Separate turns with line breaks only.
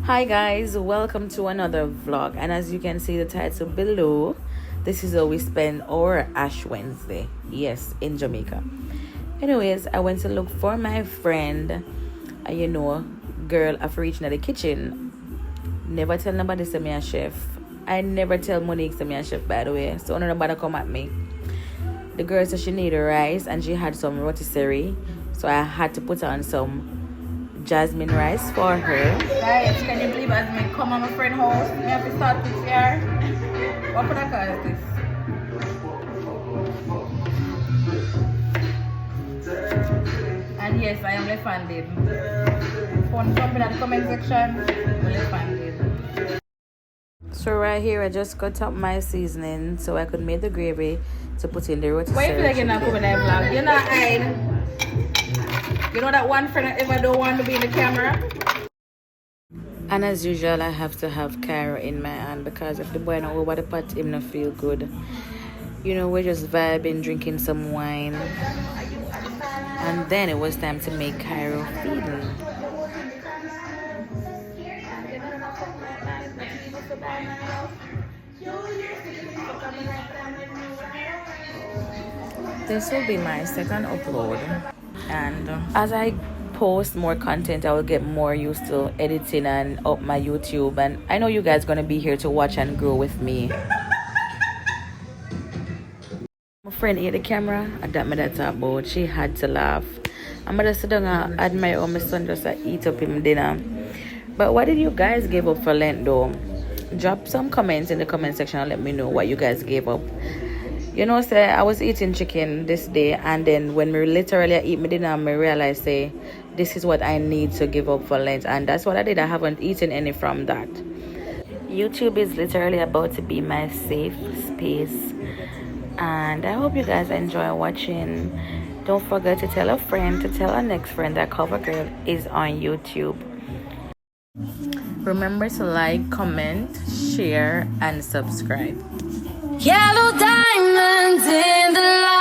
Hi guys, welcome to another vlog, and as you can see the title below, this is how we spend our Ash Wednesday, yes, in Jamaica. Anyways, I went to look for my friend, girl after reaching the kitchen. Never tell nobody say me a chef. I never tell Monique say me a chef, by the way, so nobody come at me. The girl said she needed rice and she had some rotisserie, so I had to put on some jasmine rice for her.
Guys, can you believe as me come on my friend's house, me have to start this here? What could I call this? And yes, I am left-handed. Phone something at the comment section, I'm left-handed.
So right here, I just cut up my seasoning so I could make the gravy to put in the rotisserie.
Why you feel like you're not coming in vlog? You're not hide. You know that one friend that ever don't want to be in the camera?
And as usual, I have to have Cairo in my hand because if the boy not over the pot, him not feel good. We're just vibing, drinking some wine. And then it was time to make Cairo feeding. This will be my second upload, and as I post more content, I will get more used to editing and up my YouTube, and I know you guys gonna be here to watch and grow with me. My friend ate the camera, I got me that talk about. She had to laugh. I'm gonna sit down and admire how my son just eat up him dinner. But what did you guys give up for Lent though? Drop some comments in the comment section and let me know what you guys gave up. Say I was eating chicken this day, and then when we literally eat my dinner, I realized this is what I need to give up for Lent, and that's what I did. I haven't eaten any from that. YouTube is literally about to be my safe space, and I hope you guys enjoy watching. Don't forget to tell a friend to tell our next friend that CoverGirl is on YouTube. Remember to like, comment, share, and subscribe.
Yellow diamonds in the light.